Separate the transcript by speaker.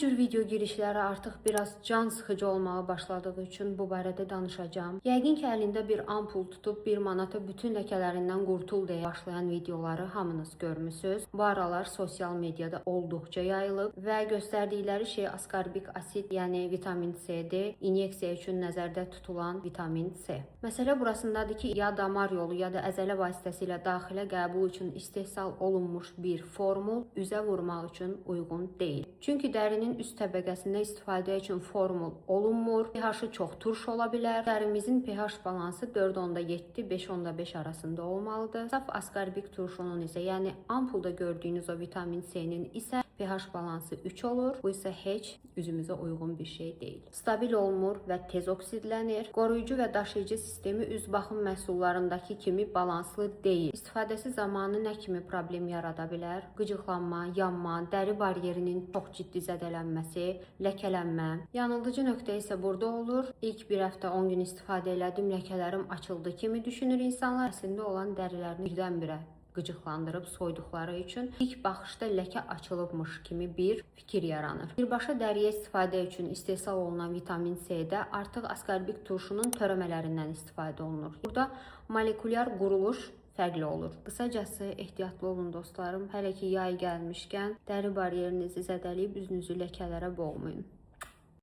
Speaker 1: cür video girişləri artıq biraz can sıxıcı olmağa başladığı üçün bu barədə danışacağım. Yəqin ki, əlində bir ampul tutub 1 manata bütün ləkələrindən qurtul deyə başlayan videoları hamınız görmüsünüz. Bu aralar sosial mediada olduqca yayılıb və göstərdikləri şey askorbik asid, yəni vitamin C-dir. İnyeksiya üçün nəzərdə tutulan vitamin C. Məsələ burasındadır ki, ya damar yolu ya da əzələ vasitəsilə daxilə qəbul üçün istehsal olunmuş bir formul üzə vurmaq üçün uyğun deyil. Çünki dərinin üst təbəqəsində istifadə üçün formul olunmur. pH-ı çox turş ola bilər. Dərimizin pH balansı 4.7-5.5 arasında olmalıdır. Saf askorbik turşunun isə, yəni ampulda gördüyünüz o vitamin C-nin isə pH balansı 3 olur. Bu isə heç üzümüzə uyğun bir şey deyil. Stabil olmur və tez oksidlənir. Qoruyucu və daşıyıcı sistemi üz baxım məhsullarındakı kimi balanslı deyil. İstifadəsi zamanı nə kimi problem yarada bilər? Qıcıqlanma, yanma, dəri baryerinin çox ciddi zədələnməsi, ləkələnmə. Yanıldıcı nöqtə isə burada olur. İlk bir həftə 10 gün istifadə elədim, ləkələrim açıldı kimi düşünür insanlar. Əslində olan dərilərini birdən-birə qıcıqlandırıb soyduqları üçün ilk baxışda ləkə açılıbmış kimi bir fikir yaranır. Birbaşa dəriyə istifadə üçün istehsal olunan vitamin C-də artıq askorbik turşunun törəmələrindən istifadə olunur. Burada molekulyar quruluş fərqli olur. Qısacası ehtiyatlı olun dostlarım. Hələ ki yay gəlmişkən dəri baryerinizi zədələyib üzünüzü ləkələrə boğmayın.